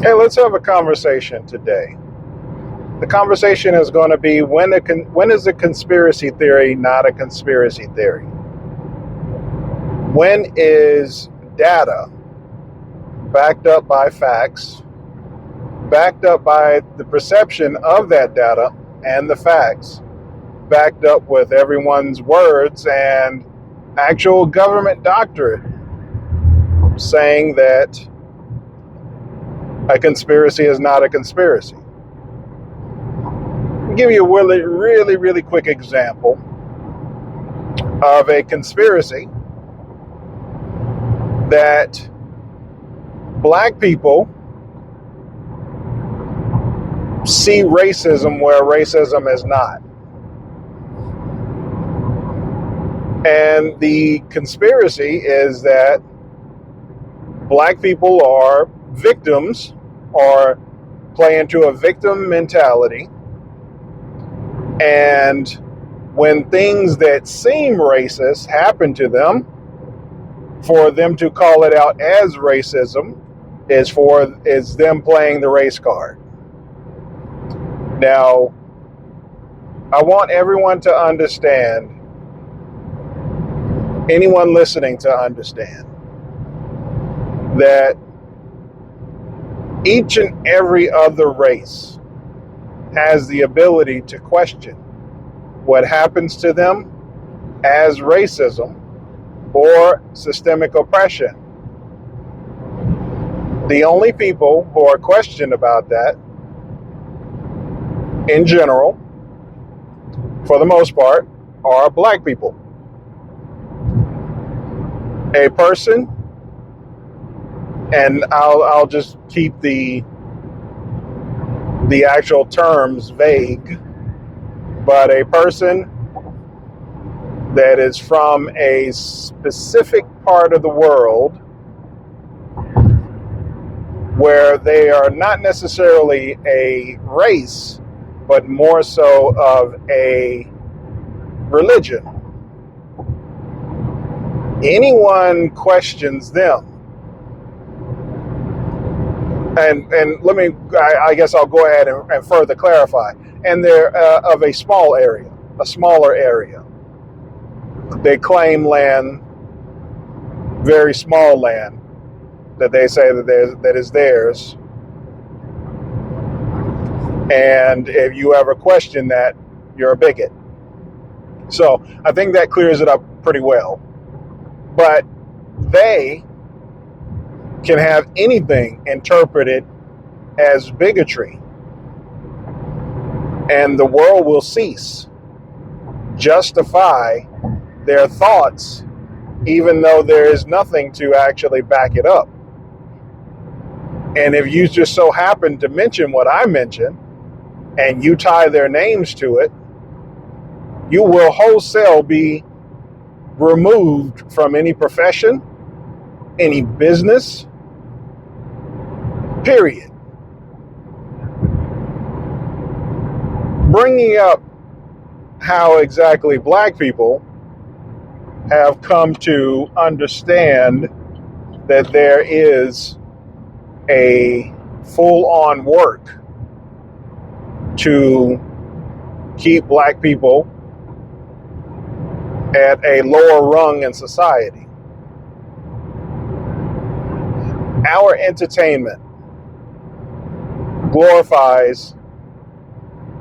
Hey, let's have a conversation today. The conversation is going to be when is a conspiracy theory not a conspiracy theory? When is data backed up by facts, backed up by the perception of that data and the facts, backed up with everyone's words and actual government doctrine saying that a conspiracy is not a conspiracy? I'll give you a really quick example of a conspiracy that black people see racism where racism is not. And the conspiracy is that black people are victims or play into a victim mentality. And when things that seem racist happen to them, for them to call it out as racism is them playing the race card. Now, I want everyone to understand, anyone listening to understand, that each and every other race has the ability to question what happens to them as racism or systemic oppression. The only people who are questioned about that, in general, for the most part, are black people. A person, and I'll just keep the actual terms vague, but a person that is from a specific part of the world where they are not necessarily a race, but more so of a religion. Anyone questions them, and let me, I guess I'll go ahead and further clarify. And they're of a smaller area. They claim land, very small land, that they say that is theirs. And if you ever question that, you're a bigot. So I think that clears it up pretty well. But they can have anything interpreted as bigotry, and the world will cease. Justify their thoughts, even though there is nothing to actually back it up. And if you just so happen to mention what I mentioned, and you tie their names to it, you will wholesale be removed from any profession, any business, period. Bringing up how exactly black people have come to understand that there is a full-on work to keep black people at a lower rung in society. Our entertainment glorifies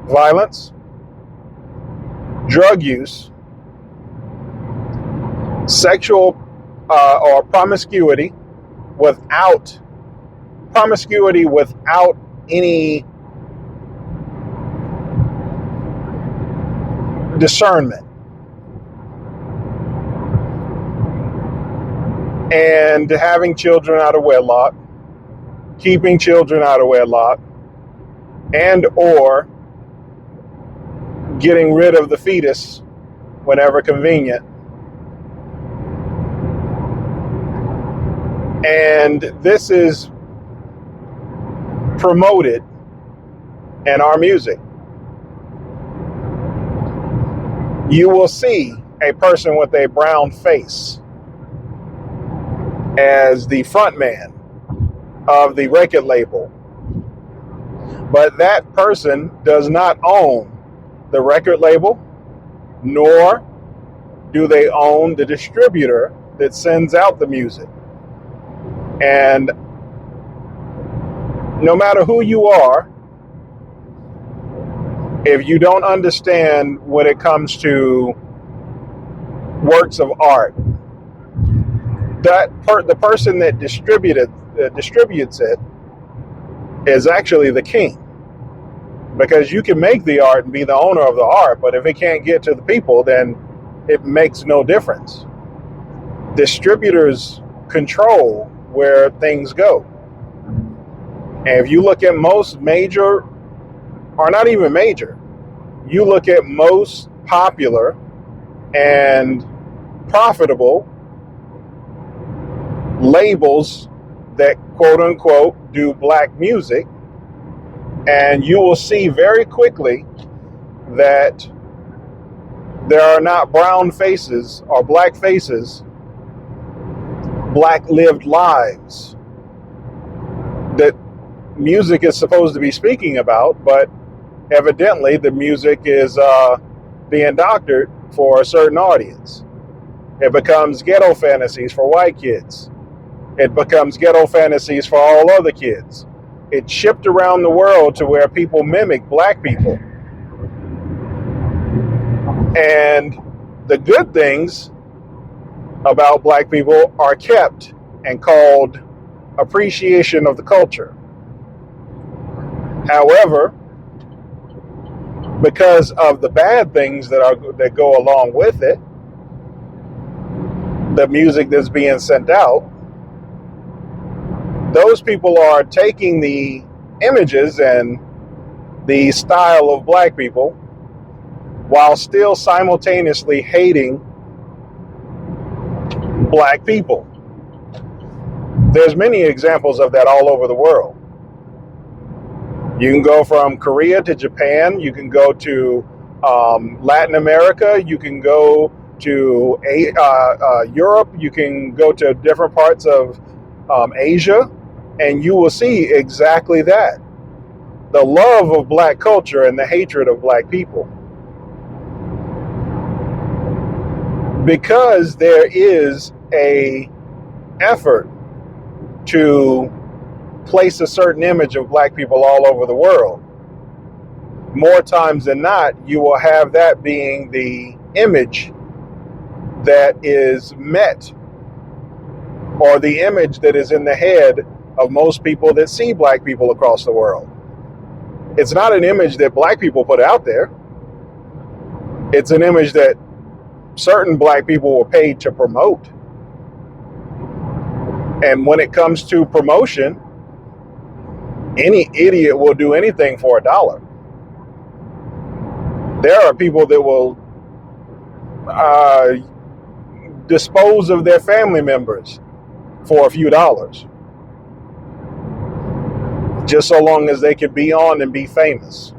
violence, drug use, sexual or promiscuity without any discernment, and having children out of wedlock, keeping children out of wedlock, and or getting rid of the fetus whenever convenient. And this is promoted in our music. You will see a person with a brown face as the front man of the record label But that person does not own the record label, nor do they own the distributor that sends out the music. And no matter who you are, if you don't understand when it comes to works of art, the person that distributes it is actually the king. Because you can make the art and be the owner of the art, but if it can't get to the people, then it makes no difference. Distributors control where things go. And if you look at most major, or not even major, you look at most popular and profitable labels that quote unquote do black music, and you will see very quickly that there are not brown faces or black faces, black lived lives that music is supposed to be speaking about, but evidently the music is being doctored for a certain audience. It becomes ghetto fantasies for white kids. It becomes ghetto fantasies for all other kids. It's shipped around the world to where people mimic black people. And the good things about black people are kept and called appreciation of the culture. However, because of the bad things that go along with it, the music that's being sent out, those people are taking the images and the style of black people while still simultaneously hating black people. There's many examples of that all over the world. You can go from Korea to Japan, you can go to Latin America, you can go to Europe, you can go to different parts of Asia, and you will see exactly that. The love of black culture and the hatred of black people. Because there is a effort to place a certain image of black people all over the world, more times than not, you will have that being the image that is met, or the image that is in the head of most people that see black people across the world. It's not an image that black people put out there. It's an image that certain black people were paid to promote. And when it comes to promotion, any idiot will do anything for $1. There are people that will dispose of their family members for a few dollars, just so long as they can be on and be famous,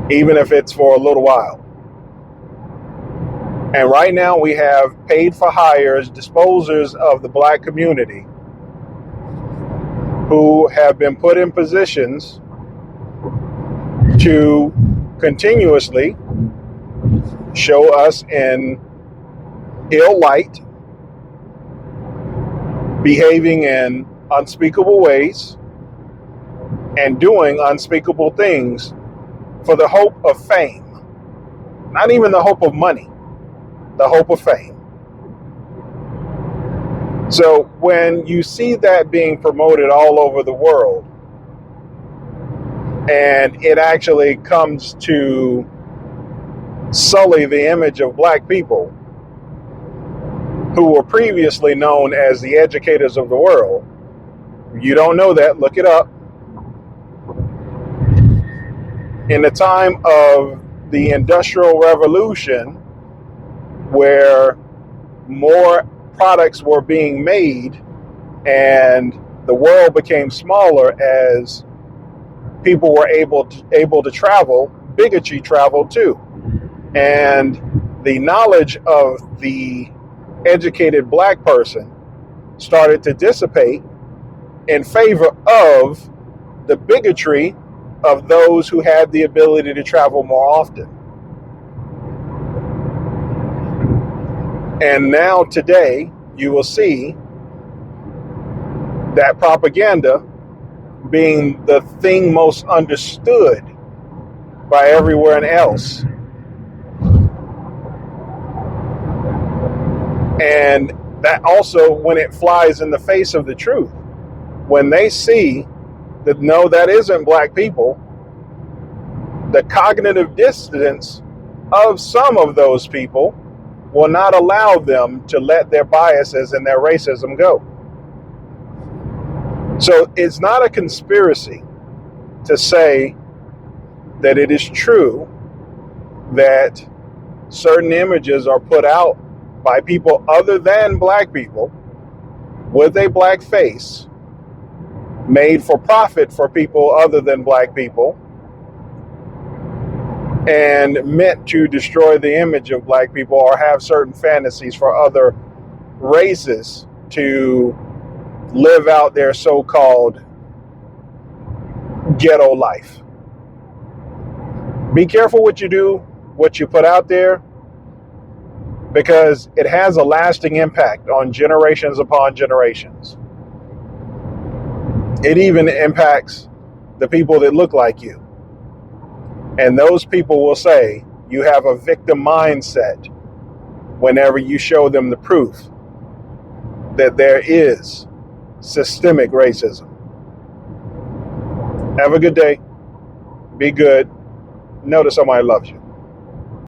even if it's for a little while. And right now we have paid for hires, disposers of the black community, who have been put in positions to continuously show us in ill light, behaving in unspeakable ways, and doing unspeakable things for the hope of fame. Not even the hope of money, the hope of fame. So when you see that being promoted all over the world, and it actually comes to sully the image of black people who were previously known as the educators of the world. You don't know that, look it up. In the time of the Industrial Revolution, where more products were being made and the world became smaller as people were able to travel, bigotry traveled too. And the knowledge of the educated black person started to dissipate in favor of the bigotry of those who had the ability to travel more often. And now today, you will see that propaganda being the thing most understood by everyone else. And that also, when it flies in the face of the truth, when they see that, no, that isn't black people, the cognitive dissonance of some of those people will not allow them to let their biases and their racism go. So it's not a conspiracy to say that it is true that certain images are put out by people other than black people with a black face, made for profit for people other than black people, and meant to destroy the image of black people or have certain fantasies for other races to live out their so-called ghetto life. Be careful what you do, what you put out there, because it has a lasting impact on generations upon generations. It even impacts the people that look like you. And those people will say you have a victim mindset whenever you show them the proof that there is systemic racism. Have a good day. Be good. Know that somebody loves you.